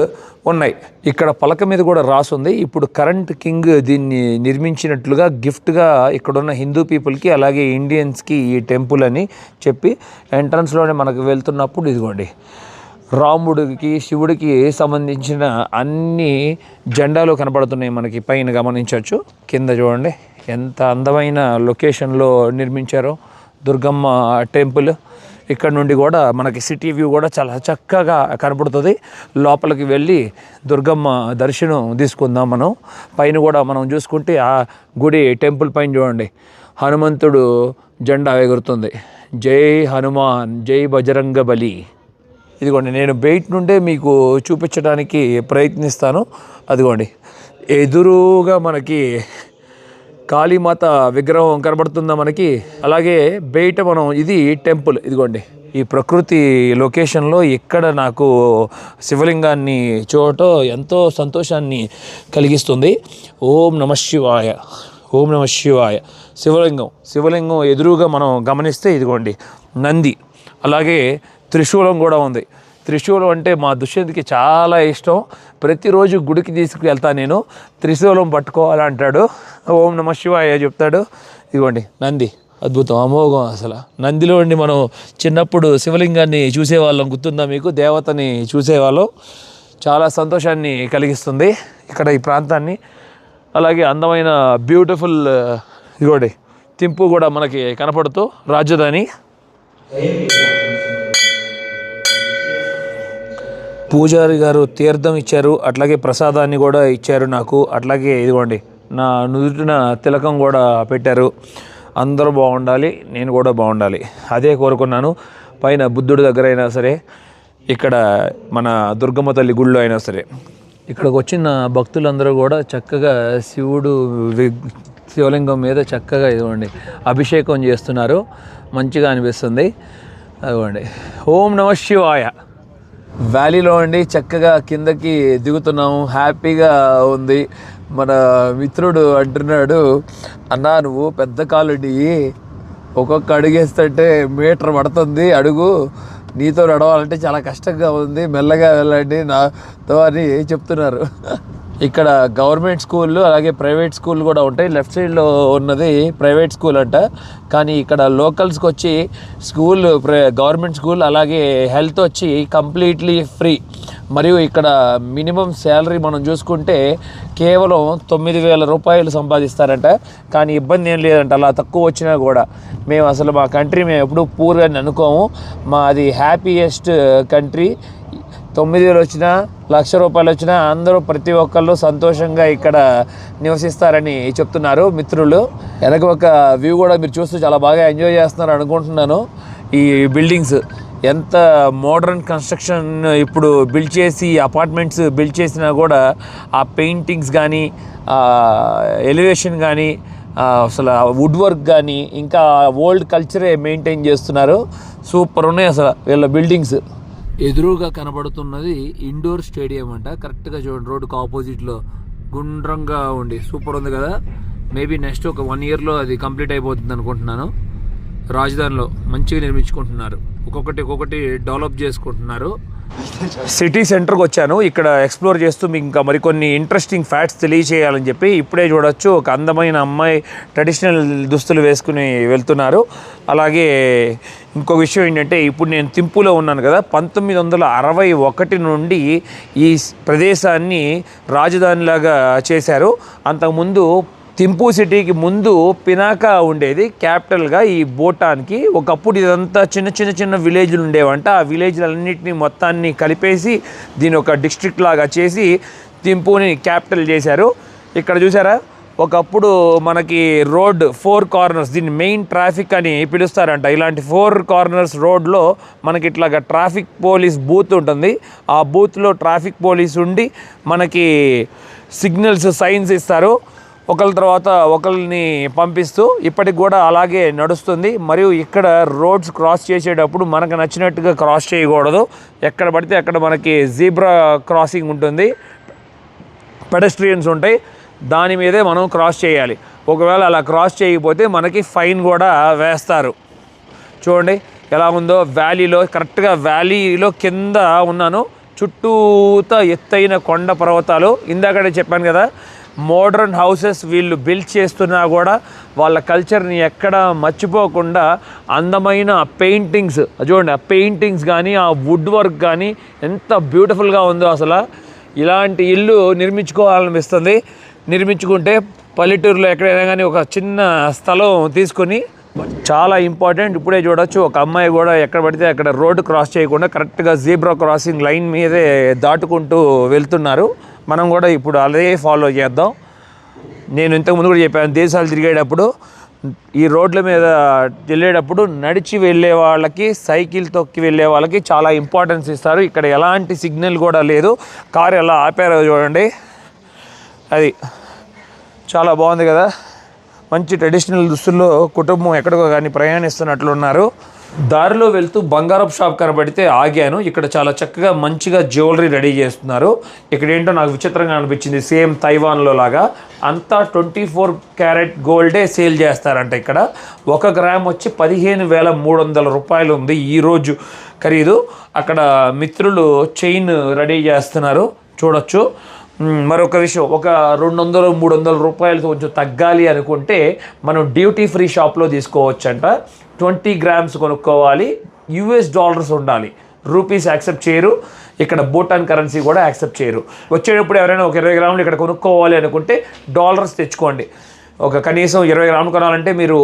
ఉన్నాయి. ఇక్కడ పలక మీద కూడా రాసుంది, ఇప్పుడు కరెంట్ కింగ్ దీన్ని నిర్మించినట్లుగా గిఫ్ట్గా ఇక్కడున్న హిందూ పీపుల్కి అలాగే ఇండియన్స్కి ఈ టెంపుల్ అని చెప్పి. ఎంట్రన్స్లోనే మనకు వెళ్తున్నప్పుడు ఇదిగోండి రాముడికి, శివుడికి సంబంధించిన అన్ని జెండాలు కనపడుతున్నాయి మనకి పైన గమనించవచ్చు. కింద చూడండి ఎంత అందమైన లొకేషన్లో నిర్మించారో దుర్గమ్మ టెంపుల్. ఇక్కడ నుండి కూడా మనకి సిటీ వ్యూ కూడా చాలా చక్కగా కనపడుతుంది. లోపలికి వెళ్ళి దుర్గమ్మ దర్శనం తీసుకుందాం మనం. పైన కూడా మనం చూసుకుంటే ఆ గుడి టెంపుల్ పైన చూడండి హనుమంతుడు జెండా ఎగురుతుంది. జై హనుమాన్ జై బజరంగ బలి. ఇదిగోండి నేను బయట నుండే మీకు చూపించడానికి ప్రయత్నిస్తాను. అదిగోండి ఎదురుగా మనకి కాళీమాత విగ్రహం కనబడుతుందా మనకి. అలాగే బయట మనం ఇది టెంపుల్. ఇదిగోండి ఈ ప్రకృతి లొకేషన్లో ఇక్కడ నాకు శివలింగాన్ని చూడటం ఎంతో సంతోషాన్ని కలిగిస్తుంది. ఓం నమ శివాయ, ఓం నమ శివాయ. శివలింగం ఎదురుగా మనం గమనిస్తే ఇదిగోండి నంది, అలాగే త్రిశూలం కూడా ఉంది. త్రిశూలం అంటే మా దుష్యంతికి చాలా ఇష్టం. ప్రతిరోజు గుడికి తీసుకువెళ్తా నేను. త్రిశూలం పట్టుకోవాలంటాడు, ఓం నమ శివాయ చెప్తాడు. ఇదిగోండి నంది, అద్భుతం, అమోఘం. అసలు నందిలో ఉండి మనం చిన్నప్పుడు శివలింగాన్ని చూసేవాళ్ళం, గుర్తుందా మీకు? దేవతని చూసేవాళ్ళం. చాలా సంతోషాన్ని కలిగిస్తుంది ఇక్కడ ఈ ప్రాంతాన్ని. అలాగే అందమైన బ్యూటిఫుల్ ఇదిగోండి థింపు కూడా మనకి కనపడుతూ రాజధాని. పూజారి గారు తీర్థం ఇచ్చారు, అట్లాగే ప్రసాదాన్ని కూడా ఇచ్చారు నాకు. అట్లాగే ఇదిగోండి నా నుదుటిన తిలకం కూడా పెట్టారు. అందరూ బాగుండాలి, నేను కూడా బాగుండాలి, అదే కోరుకున్నాను. పైన బుద్ధుడి దగ్గర అయినా సరే, ఇక్కడ మన దుర్గమ్మ తల్లి గుళ్ళో అయినా సరే, ఇక్కడికి వచ్చిన భక్తులందరూ కూడా చక్కగా శివలింగం మీద చక్కగా ఇదిగోండి అభిషేకం చేస్తున్నారు. మంచిగా అనిపిస్తుంది. అదిగోండి ఓం నమ శివాయ. వ్యాలీలో అండి చక్కగా కిందకి దిగుతున్నాము, హ్యాపీగా ఉంది. మన మిత్రుడు అంటున్నాడు, అన్నా నువ్వు పెద్ద కాలుడి, ఒక్కొక్క అడుగేస్తుంటే మీటర్ పడుతుంది అడుగు, నీతో నడవాలంటే చాలా కష్టంగా ఉంది, మెల్లగా వెళ్ళండి నాతో అని చెప్తున్నారు. ఇక్కడ గవర్నమెంట్ స్కూళ్ళు అలాగే ప్రైవేట్ స్కూల్ కూడా ఉంటాయి. లెఫ్ట్ సైడ్లో ఉన్నది ప్రైవేట్ స్కూల్ అంట, కానీ ఇక్కడ లోకల్స్కి వచ్చి గవర్నమెంట్ స్కూల్ అలాగే హెల్త్ వచ్చి కంప్లీట్లీ ఫ్రీ. మరియు ఇక్కడ మినిమం శాలరీ మనం చూసుకుంటే కేవలం 9,000 రూపాయలు సంపాదిస్తారంట. కానీ ఇబ్బంది ఏం లేదంట, అలా తక్కువ వచ్చినా కూడా. మేము అసలు మా కంట్రీ మేము ఎప్పుడూ పూర్ అని అనుకోము, మాది హ్యాపీయెస్ట్ కంట్రీ. 9,000 వచ్చినా, 1,00,000 రూపాయలు వచ్చినా అందరూ ప్రతి ఒక్కళ్ళు సంతోషంగా ఇక్కడ నివసిస్తారని చెప్తున్నారు మిత్రులు. వెనక ఒక వ్యూ కూడా మీరు చూస్తూ చాలా బాగా ఎంజాయ్ చేస్తున్నారు అనుకుంటున్నాను. ఈ బిల్డింగ్స్ ఎంత మోడర్న్ కన్స్ట్రక్షన్ ఇప్పుడు బిల్డ్ చేసి అపార్ట్మెంట్స్ బిల్డ్ చేసినా కూడా ఆ పెయింటింగ్స్ కానీ, ఎలివేషన్ కానీ, అసలు వుడ్ వర్క్ కానీ ఇంకా ఓల్డ్ కల్చరే మెయింటైన్ చేస్తున్నారు. సూపర్ ఉన్నాయి అసలు వీళ్ళ బిల్డింగ్స్. ఎదురుగా కనబడుతున్నది ఇండోర్ స్టేడియం అంట. కరెక్ట్గా చూడండి, రోడ్డుకు ఆపోజిట్లో గుండ్రంగా ఉండి సూపర్ ఉంది కదా. మేబీ నెక్స్ట్ ఒక 1 ఇయర్లో అది కంప్లీట్ అయిపోతుంది అనుకుంటున్నాను. రాజధానిలో మంచిగా నిర్మించుకుంటున్నారు, ఒక్కొక్కటి డెవలప్ చేసుకుంటున్నారు. సిటీ సెంటర్కి వచ్చాను, ఇక్కడ ఎక్స్ప్లోర్ చేస్తూ మీకు ఇంకా మరికొన్ని ఇంట్రెస్టింగ్ ఫ్యాక్ట్స్ తెలియచేయాలని చెప్పి. ఇప్పుడే చూడొచ్చు ఒక అందమైన అమ్మాయి ట్రెడిషనల్ దుస్తులు వేసుకుని వెళ్తున్నారు. అలాగే ఇంకో విషయం ఏంటంటే, ఇప్పుడు నేను థింపులో ఉన్నాను కదా, 1961 నుండి ఈ ప్రదేశాన్ని రాజధానిలాగా చేశారు. అంతకుముందు థింపు సిటీకి ముందు పినాకా ఉండేది క్యాపిటల్గా ఈ భూటాన్కి. ఒకప్పుడు ఇదంతా చిన్న విలేజ్లు ఉండేవంట. ఆ విలేజ్లన్నింటినీ మొత్తాన్ని కలిపేసి దీని ఒక డిస్ట్రిక్ట్ లాగా చేసి థింపుని క్యాపిటల్ చేశారు. ఇక్కడ చూసారా, ఒకప్పుడు మనకి రోడ్ 4 కార్నర్స్, దీన్ని మెయిన్ ట్రాఫిక్ అని పిలుస్తారంట. ఇలాంటి 4 కార్నర్స్ రోడ్లో మనకి ఇట్లాగా ట్రాఫిక్ పోలీస్ బూత్ ఉంటుంది. ఆ బూత్లో ట్రాఫిక్ పోలీస్ ఉండి మనకి సిగ్నల్స్, సైన్స్ ఇస్తారు. ఒకళ్ళ తర్వాత ఒకరిని పంపిస్తూ ఇప్పటికి కూడా అలాగే నడుస్తుంది. మరియు ఇక్కడ రోడ్స్ క్రాస్ చేసేటప్పుడు మనకు నచ్చినట్టుగా క్రాస్ చేయకూడదు. ఎక్కడ పడితే అక్కడ మనకి జీబ్రా క్రాసింగ్ ఉంటుంది, పెడస్ట్రియన్స్ ఉంటాయి, దాని మీదే మనం క్రాస్ చేయాలి. ఒకవేళ అలా క్రాస్ చేయకపోతే మనకి ఫైన్ కూడా వేస్తారు. చూడండి ఎలా ఉందో వ్యాలీలో, కరెక్ట్గా వ్యాలీలో కింద ఉన్నాను. చుట్టూతా ఎత్తైన కొండ పర్వతాలు. ఇందాకడే చెప్పాను కదా, మోడర్న్ హౌసెస్ వీళ్ళు బిల్డ్ చేస్తున్నా కూడా వాళ్ళ కల్చర్ని ఎక్కడ మర్చిపోకుండా అందమైన పెయింటింగ్స్ చూడండి. ఆ పెయింటింగ్స్ కానీ, ఆ వుడ్ వర్క్ కానీ ఎంత బ్యూటిఫుల్గా ఉందో. అసలు ఇలాంటి ఇల్లు నిర్మించుకోవాలనిపిస్తుంది. నిర్మించుకుంటే పల్లెటూరులో ఎక్కడైనా కానీ ఒక చిన్న స్థలం తీసుకొని, చాలా ఇంపార్టెంట్. ఇప్పుడే చూడొచ్చు ఒక అమ్మాయి కూడా ఎక్కడ పడితే అక్కడ రోడ్డు క్రాస్ చేయకుండా కరెక్ట్గా జీబ్రా క్రాసింగ్ లైన్ మీదే దాటుకుంటూ వెళ్తున్నారు. మనం కూడా ఇప్పుడు అదే ఫాలో చేద్దాం. నేను ఇంతకుముందు కూడా చెప్పాను, దేశాలు తిరిగేటప్పుడు ఈ రోడ్ల మీద వెళ్ళేటప్పుడు నడిచి వెళ్ళే వాళ్ళకి, సైకిల్ తొక్కి వెళ్ళే వాళ్ళకి చాలా ఇంపార్టెన్స్ ఇస్తారు. ఇక్కడ ఎలాంటి సిగ్నల్ కూడా లేదు. కారు ఎలా ఆపారో చూడండి, అది చాలా బాగుంది కదా. మంచి ట్రెడిషనల్ దుస్తుల్లో కుటుంబం ఎక్కడికో కానీ ప్రయాణిస్తున్నట్లు ఉన్నారు. దారిలో వెళ్తూ బంగారపు షాప్ కనబడితే ఆగాను. ఇక్కడ చాలా చక్కగా మంచిగా జ్యువెలరీ రెడీ చేస్తున్నారు. ఇక్కడ ఏంటో నాకు విచిత్రంగా అనిపించింది, సేమ్ తైవాన్లో లాగా అంతా 24 క్యారెట్ గోల్డే సేల్ చేస్తారంట. ఇక్కడ 1 గ్రామ్ వచ్చి 15,300 రూపాయలు ఉంది ఈరోజు ఖరీదు. అక్కడ మిత్రులు చైన్ రెడీ చేస్తున్నారు, చూడొచ్చు. మరొక విషయం, ఒక 200-300 రూపాయలతో కొంచెం తగ్గాలి అనుకుంటే మనం డ్యూటీ ఫ్రీ షాప్లో తీసుకోవచ్చంట. 20 గ్రామ్స్ కొనుక్కోవాలి, US$ ఉండాలి, రూపీస్ యాక్సెప్ట్ చేయరు. ఇక్కడ భూటాన్ కరెన్సీ కూడా యాక్సెప్ట్ చేయరు. వచ్చేటప్పుడు ఎవరైనా ఒక 20 గ్రాములు ఇక్కడ కొనుక్కోవాలి అనుకుంటే డాలర్స్ తెచ్చుకోండి. ఒక కనీసం 20 గ్రాములు కొనాలంటే మీరు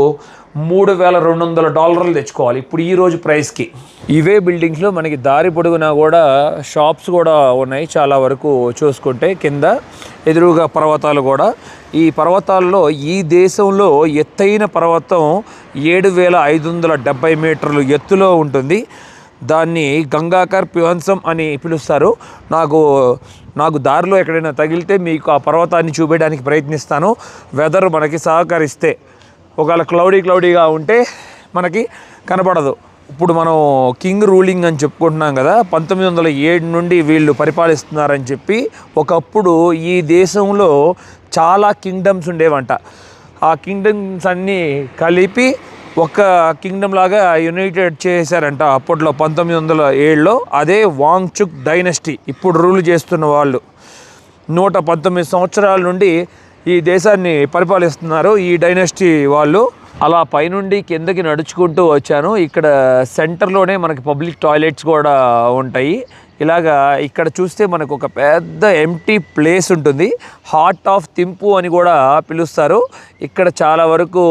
$3,200 తెచ్చుకోవాలి ఇప్పుడు ఈ రోజు ప్రైస్కి. ఇవే బిల్డింగ్స్లో మనకి దారి పొడుగునా కూడా షాప్స్ కూడా ఉన్నాయి చాలా వరకు చూసుకుంటే. కింద ఎదురుగా పర్వతాలు కూడా. ఈ పర్వతాల్లో ఈ దేశంలో ఎత్తైన పర్వతం 7,570 మీటర్లు ఎత్తులో ఉంటుంది. దాన్ని గంగాకర్ ప్యోన్సం అని పిలుస్తారు. నాకు దారిలో ఎక్కడైనా తగిలితే మీకు ఆ పర్వతాన్ని చూపించడానికి ప్రయత్నిస్తాను, వెదర్ మనకి సహకరిస్తే. ఒకవేళ క్లౌడీగా ఉంటే మనకి కనపడదు. ఇప్పుడు మనం కింగ్ రూలింగ్ అని చెప్పుకుంటున్నాం కదా, 1907 నుండి వీళ్ళు పరిపాలిస్తున్నారని చెప్పి. ఒకప్పుడు ఈ దేశంలో చాలా కింగ్డమ్స్ ఉండేవంట. ఆ కింగ్డమ్స్ అన్నీ కలిపి ఒక కింగ్డమ్ లాగా యునైటెడ్ చేశారంట అప్పట్లో 1907లో. అదే వాంగ్చుక్ డైనస్టీ ఇప్పుడు రూల్ చేస్తున్న వాళ్ళు. 119 సంవత్సరాల నుండి ఈ దేశాన్ని పరిపాలిస్తున్నారు ఈ డైనస్టీ వాళ్ళు. అలా పైనుండి కిందకి నడుచుకుంటూ వచ్చాను. ఇక్కడ సెంటర్లోనే మనకి పబ్లిక్ టాయిలెట్స్ కూడా ఉంటాయి. ఇలాగా ఇక్కడ చూస్తే మనకు ఒక పెద్ద ఎంటీ ప్లేస్ ఉంటుంది. హార్ట్ ఆఫ్ థింపు అని కూడా పిలుస్తారు. ఇక్కడ చాలా వరకు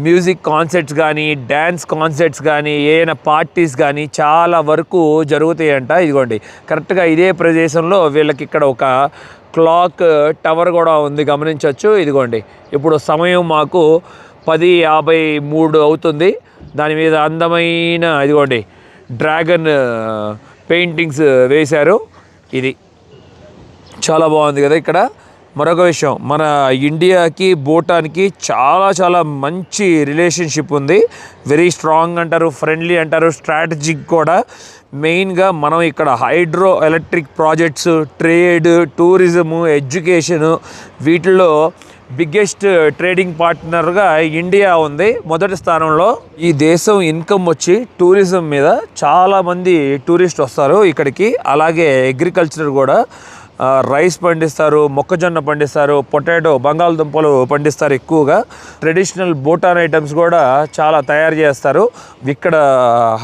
మ్యూజిక్ కాన్సర్ట్స్ కానీ, డ్యాన్స్ కాన్సర్ట్స్ కానీ, ఏదైనా పార్టీస్ కానీ చాలా వరకు జరుగుతాయంట. ఇదిగోండి, కరెక్ట్గా ఇదే ప్రదేశంలో వీళ్ళకి ఇక్కడ ఒక క్లాక్ టవర్ కూడా ఉంది, గమనించవచ్చు. ఇదిగోండి, ఇప్పుడు సమయం మాకు 10:53 అవుతుంది. దాని మీద అందమైన ఇదిగోండి డ్రాగన్ పెయింటింగ్స్ వేశారు. ఇది చాలా బాగుంది కదా. ఇక్కడ మరొక విషయం, మన ఇండియాకి భూటాన్కి చాలా మంచి రిలేషన్షిప్ ఉంది. వెరీ స్ట్రాంగ్ అంటారు, ఫ్రెండ్లీ అంటారు, స్ట్రాటజిక్ కూడా. మెయిన్గా మనం ఇక్కడ hydro electric projects, trade, tourism, education, వీటిల్లో బిగ్గెస్ట్ ట్రేడింగ్ పార్ట్నర్గా ఇండియా ఉంది మొదటి స్థానంలో. ఈ దేశం ఇన్కమ్ వచ్చి టూరిజం మీద చాలామంది టూరిస్ట్ వస్తారు ఇక్కడికి. అలాగే అగ్రికల్చర్ కూడా, రైస్ పండిస్తారు, మొక్కజొన్న పండిస్తారు, పొటాటో, బంగాళదుంపలు పండిస్తారు ఎక్కువగా. ట్రెడిషనల్ భూటాన్ ఐటమ్స్ కూడా చాలా తయారు చేస్తారు. ఇక్కడ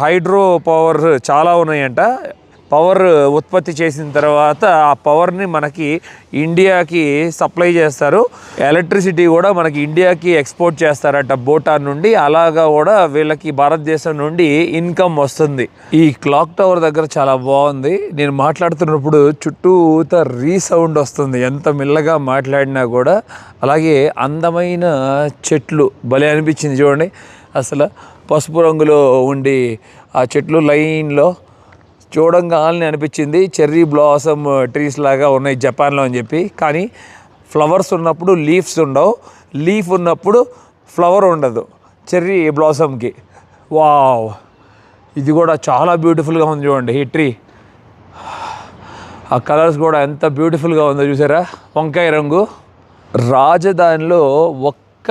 హైడ్రో పవర్ చాలా ఉన్నాయంట. పవర్ ఉత్పత్తి చేసిన తర్వాత ఆ పవర్ని మనకి ఇండియాకి సప్లై చేస్తారు. ఎలక్ట్రిసిటీ కూడా మనకి ఇండియాకి ఎక్స్పోర్ట్ చేస్తారట భూటాన్ నుండి. అలాగా కూడా వీళ్ళకి భారతదేశం నుండి ఇన్కమ్ వస్తుంది. ఈ క్లాక్ టవర్ దగ్గర చాలా బాగుంది. నేను మాట్లాడుతున్నప్పుడు చుట్టూతా రీసౌండ్ వస్తుంది, ఎంత మెల్లగా మాట్లాడినా కూడా. అలాగే అందమైన చెట్లు భలే అనిపించింది చూడండి. అసలు పసుపు రంగులో ఉండి ఆ చెట్లు లైన్లో చూడంగానే అనిపించింది చెర్రీ బ్లాసమ్ ట్రీస్ లాగా ఉన్నాయి జపాన్లో అని చెప్పి. కానీ ఫ్లవర్స్ ఉన్నప్పుడు లీవ్స్ ఉండవు, లీఫ్ ఉన్నప్పుడు ఫ్లవర్ ఉండదు చెర్రీ బ్లాసమ్కి. వావ్, ఇది కూడా చాలా బ్యూటిఫుల్గా ఉంది చూడండి ఈ ట్రీ. ఆ కలర్స్ కూడా ఎంత బ్యూటిఫుల్గా ఉందో చూసారా, వంకాయ రంగు. రాజధానిలో ఒక్క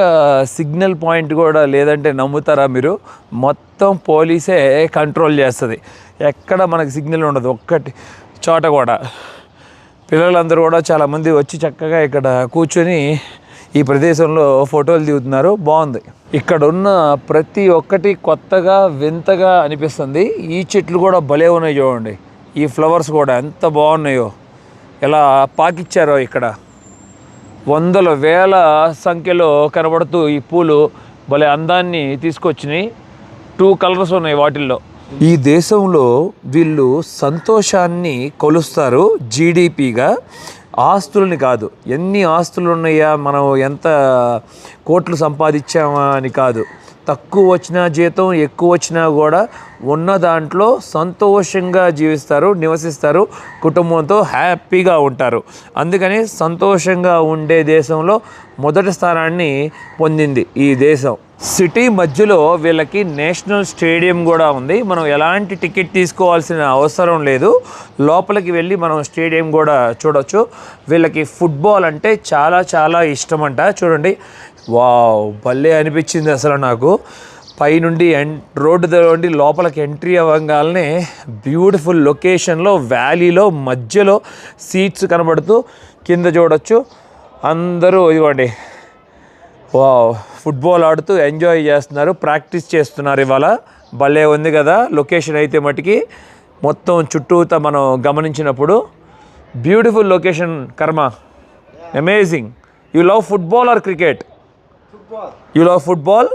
సిగ్నల్ పాయింట్ కూడా లేదంటే నమ్ముతారా మీరు? మొత్తం పోలీసే కంట్రోల్ చేస్తుంది. ఎక్కడ మనకి సిగ్నల్ ఉండదు ఒక్కటి చోట కూడా. పిల్లలందరూ కూడా చాలామంది వచ్చి చక్కగా ఇక్కడ కూర్చొని ఈ ప్రదేశంలో ఫోటోలు దిగుతున్నారు. బాగుంది. ఇక్కడ ఉన్న ప్రతి ఒక్కటి కొత్తగా వింతగా అనిపిస్తుంది. ఈ చెట్లు కూడా భలే ఉన్నాయి చూడండి. ఈ ఫ్లవర్స్ కూడా ఎంత బాగున్నాయో, ఎలా పాకిచ్చారో. ఇక్కడ వందల వేల సంఖ్యలో కనబడుతూ ఈ పూలు భలే అందాన్ని తీసుకొచ్చినాయి. 2 కలర్స్ ఉన్నాయి వాటిల్లో. ఈ దేశంలో వీళ్ళు సంతోషాన్ని కొలుస్తారు జీడిపిగా. ఆస్తులని కాదు, ఎన్ని ఆస్తులు ఉన్నాయా, మనం ఎంత కోట్లు సంపాదించామా అని కాదు. తక్కువ వచ్చిన జీతం, ఎక్కువ వచ్చినా కూడా ఉన్న దాంట్లో సంతోషంగా జీవిస్తారు, నివసిస్తారు, కుటుంబంతో హ్యాపీగా ఉంటారు. అందుకని సంతోషంగా ఉండే దేశంలో మొదటి స్థానాన్ని పొందింది ఈ దేశం. సిటీ మధ్యలో వీళ్ళకి నేషనల్ స్టేడియం కూడా ఉంది. మనం ఎలాంటి టికెట్ తీసుకోవాల్సిన అవసరం లేదు, లోపలికి వెళ్ళి మనం స్టేడియం కూడా చూడొచ్చు. వీళ్ళకి ఫుట్బాల్ అంటే చాలా చాలా ఇష్టమంట. చూడండి, వావ్, భలే అనిపించింది అసలు నాకు. పైనుండి రోడ్డు నుండి లోపలికి ఎంట్రీ అవ్వగానే బ్యూటిఫుల్ లొకేషన్లో, వ్యాలీలో మధ్యలో సీట్స్ కనబడుతూ కింద చూడొచ్చు. అందరూ ఇవ్వండి, వావ్, ఫుట్బాల్ ఆడుతూ ఎంజాయ్ చేస్తున్నారు, ప్రాక్టీస్ చేస్తున్నారు ఇవాళ. భలే ఉంది కదా లొకేషన్ అయితే మటుకి. మొత్తం చుట్టూతా మనం గమనించినప్పుడు బ్యూటిఫుల్ లొకేషన్. కర్మ, amazing. You love football or cricket? You love football?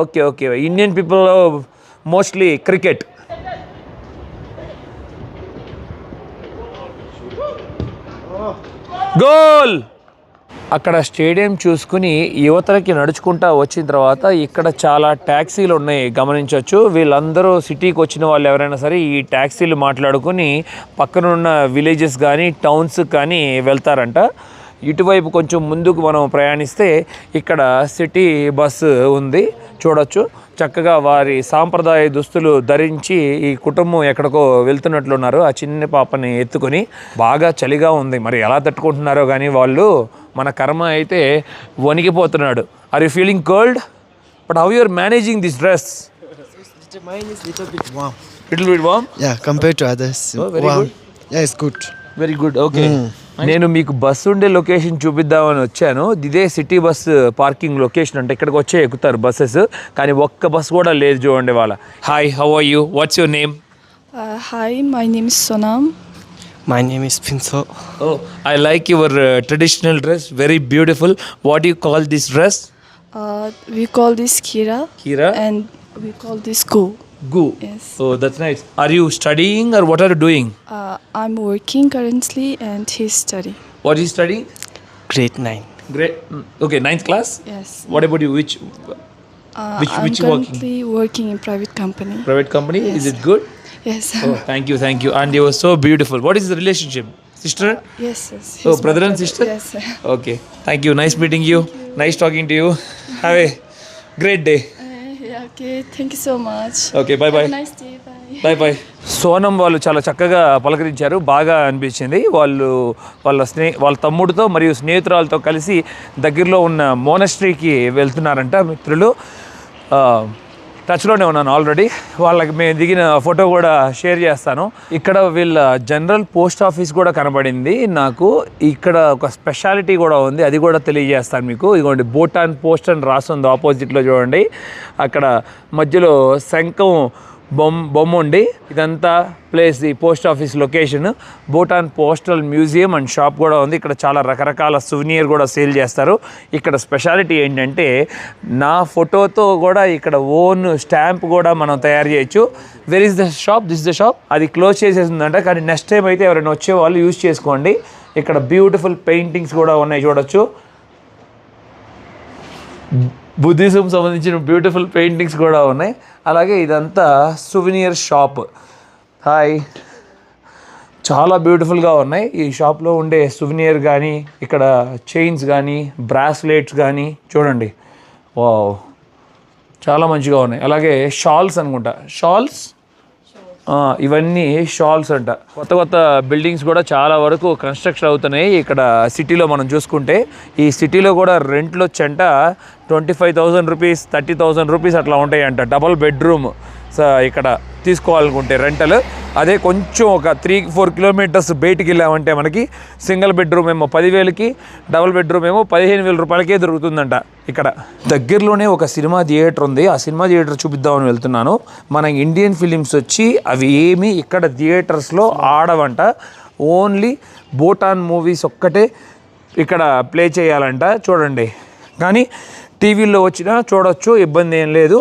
Okay. Indian people love mostly cricket. Goal! అక్కడ స్టేడియం చూసుకుని యువతలకి నడుచుకుంటా వచ్చిన తర్వాత ఇక్కడ చాలా ట్యాక్సీలు ఉన్నాయి, గమనించవచ్చు. వీళ్ళందరూ సిటీకి వచ్చిన వాళ్ళు ఎవరైనా సరే ఈ ట్యాక్సీలు మాట్లాడుకుని పక్కనున్న విలేజెస్ కానీ టౌన్స్ కానీ వెళ్తారంట. ఇటువైపు కొంచెం ముందుకు మనం ప్రయాణిస్తే ఇక్కడ సిటీ బస్సు ఉంది, చూడొచ్చు. చక్కగా వారి సాంప్రదాయ దుస్తులు ధరించి ఈ కుటుంబం ఎక్కడికో వెళ్తున్నట్లున్నారు, ఆ చిన్న పాపని ఎత్తుకొని. బాగా చలిగా ఉంది, మరి ఎలా తట్టుకుంటున్నారో కానీ వాళ్ళు. మన కర్మ అయితే వణికిపోతున్నాడు. Are you feeling cold? But how you are managing this dress? Mine is little bit warm. Little bit warm? Yeah, compared to others. Oh, very warm. good. Yeah, it's good. Very good. Okay, నేను మీకు బస్సు ఉండే లొకేషన్ చూపిద్దామని వచ్చాను. ఇదే సిటీ బస్సు పార్కింగ్ లొకేషన్ అంటే ఇక్కడికి వచ్చే ఎక్కుతారు బస్సెస్, కానీ ఒక్క బస్సు కూడా లేదు చూడండి వాళ్ళ. Hi, how are you? What's your name? Hi, my name is Sonam. My name is Thimpu. Oh, I like your traditional dress, very beautiful. What do you call this dress? We call this Kira. Kira? And we call this Gu. Gu. Yes. Oh, that's nice. Are you studying or what are you doing? I'm working currently and he's studying. What is you studying? Grade 9. Great. Okay, 9th class? Yes. What about you? Which I'm which currently working in private company. private company? Yes. Is it good? Yes. Oh, thank you. And you were so beautiful. What is the relationship? Sister? Yes. Oh, he's my brother and sister? Yes. Okay. Thank you. Nice meeting you. Nice talking to you. Have a great day. Yeah, okay. Thank you so much. Okay, bye. Have a nice day. Bye. Bye. Sonam వాళ్ళు చాలా చక్కగా పలకరించారు, బాగా అనిపించింది. వాళ్ళ తమ్ముడితో మరియు స్నేహితురాలతో కలిసి దగ్గరలో ఉన్న మోనస్ట్రీకి వెళ్తున్నారంట మిత్రులు. టచ్లోనే ఉన్నాను ఆల్రెడీ. వాళ్ళకి మేము దిగిన ఫోటో కూడా షేర్ చేస్తాను. ఇక్కడ వీళ్ళ జనరల్ పోస్ట్ ఆఫీస్ కూడా కనబడింది నాకు. ఇక్కడ ఒక స్పెషాలిటీ కూడా ఉంది, అది కూడా తెలియజేస్తాను మీకు. ఇదిగోండి, భూటాన్ పోస్ట్ అని రాస్తుంది ఆపోజిట్లో చూడండి. అక్కడ మధ్యలో శంఖం బొమ్మ ఉండి, ఇదంతా ప్లేస్ ఈ post office location. Bhutan postal museum and shop కూడా ఉంది. ఇక్కడ చాలా రకరకాల సువెనీర్ కూడా సేల్ చేస్తారు. ఇక్కడ స్పెషాలిటీ ఏంటంటే నా ఫోటోతో కూడా ఇక్కడ ఓన్ స్టాంప్ కూడా మనం తయారు చేయొచ్చు. Where is the shop? This the shop. అది క్లోజ్ చేసేసిందంట, కానీ నెక్స్ట్ టైం అయితే ఎవరైనా వచ్చే వాళ్ళు యూజ్ చేసుకోండి. ఇక్కడ బ్యూటిఫుల్ పెయింటింగ్స్ కూడా ఉన్నాయి, చూడొచ్చు. బుద్ధిజం సంబంధించిన బ్యూటిఫుల్ పెయింటింగ్స్ కూడా ఉన్నాయి. అలాగే ఇదంతా సువెనీర్ షాప్. హాయ్, చాలా బ్యూటిఫుల్గా ఉన్నాయి ఈ షాప్లో ఉండే సువెనీర్ కానీ, ఇక్కడ చైన్స్ కానీ, బ్రాస్లెట్స్ కానీ చూడండి. వావ్, చాలా మంచిగా ఉన్నాయి. అలాగే షాల్స్ అనుకుంటా, ఇవన్నీ షాల్స్ అంట. కొత్త బిల్డింగ్స్ కూడా చాలా వరకు కన్స్ట్రక్షన్ అవుతున్నాయి ఇక్కడ సిటీలో. మనం చూసుకుంటే ఈ సిటీలో కూడా రెంట్లు వచ్చంట 25,000 రూపీస్, 30,000 రూపీస్ అట్లా ఉంటాయంట. డబల్ బెడ్రూమ్ ఇక్కడ తీసుకోవాలనుకుంటే రెంటల్. అదే కొంచెం ఒక 3-4 కిలోమీటర్స్ బయటికి వెళ్ళామంటే మనకి సింగిల్ బెడ్రూమ్ ఏమో 10,000కి, డబుల్ బెడ్రూమ్ ఏమో 15,000 రూపాయలకే దొరుకుతుందంట. ఇక్కడ దగ్గరలోనే ఒక సినిమా థియేటర్ ఉంది, ఆ సినిమా థియేటర్ చూపిద్దామని వెళ్తున్నాను. మన ఇండియన్ ఫిలిమ్స్ వచ్చి అవి ఏమీ ఇక్కడ థియేటర్స్లో ఆడవంట. ఓన్లీ భూటాన్ మూవీస్ ఒక్కటే ఇక్కడ ప్లే చేయాలంట. చూడండి, కానీ టీవీల్లో వచ్చినా చూడొచ్చు, ఇబ్బంది ఏం లేదు.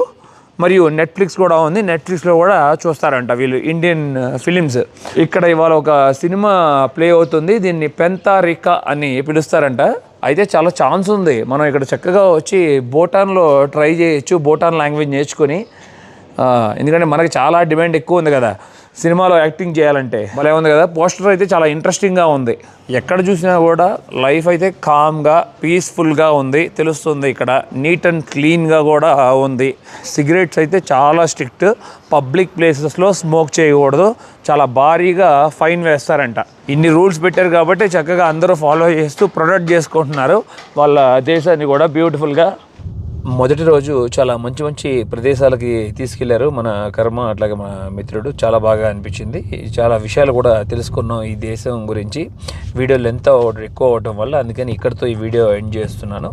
మరియు నెట్ఫ్లిక్స్ కూడా ఉంది. నెట్ఫ్లిక్స్లో కూడా చూస్తారంట వీళ్ళు ఇండియన్ ఫిలిమ్స్. ఇక్కడ ఇవాళ ఒక సినిమా ప్లే అవుతుంది. దీన్ని పెంతారికా అని పిలుస్తారంట. అయితే చాలా ఛాన్స్ ఉంది, మనం ఇక్కడ చక్కగా వచ్చి భూటాన్లో ట్రై చేయొచ్చు, భూటాన్ లాంగ్వేజ్ నేర్చుకొని. ఎందుకంటే మనకి చాలా డిమాండ్ ఎక్కువ ఉంది కదా సినిమాలో యాక్టింగ్ చేయాలంటే. భలే ఉంది కదా. పోస్టర్ అయితే చాలా ఇంట్రెస్టింగ్గా ఉంది. ఎక్కడ చూసినా కూడా లైఫ్ అయితే కామ్గా పీస్ఫుల్గా ఉంది తెలుస్తుంది. ఇక్కడ నీట్ అండ్ క్లీన్గా కూడా ఉంది. సిగరెట్స్ అయితే చాలా స్ట్రిక్ట్. పబ్లిక్ ప్లేసెస్లో స్మోక్ చేయకూడదు. చాలా భారీగా ఫైన్ వేస్తారంట. ఇన్ని రూల్స్ పెట్టారు కాబట్టి చక్కగా అందరూ ఫాలో చేస్తూ ప్రొటెక్ట్ చేసుకుంటున్నారు వాళ్ళ దేశాన్ని కూడా బ్యూటిఫుల్గా. మొదటి రోజు చాలా మంచి మంచి ప్రదేశాలకి తీసుకెళ్లారు మన కర్మ, అట్లాగే మా మిత్రుడు. చాలా బాగా అనిపించింది. చాలా విషయాలు కూడా తెలుసుకున్నాం ఈ దేశం గురించి. వీడియో లెంత్ ఎక్కువ అవడం వల్ల అందుకని ఇక్కడితో ఈ వీడియో ఎండ్ చేస్తున్నాను.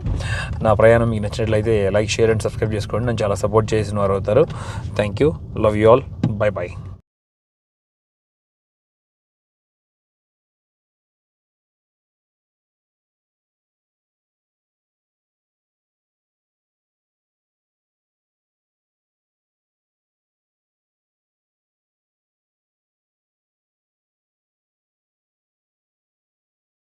నా ప్రయాణం మీకు నచ్చినట్లయితే లైక్, షేర్ అండ్ సబ్స్క్రైబ్ చేసుకోండి. నన్ను చాలా సపోర్ట్ చేసిన వారు అవుతారు. Thank you, love you all, bye bye.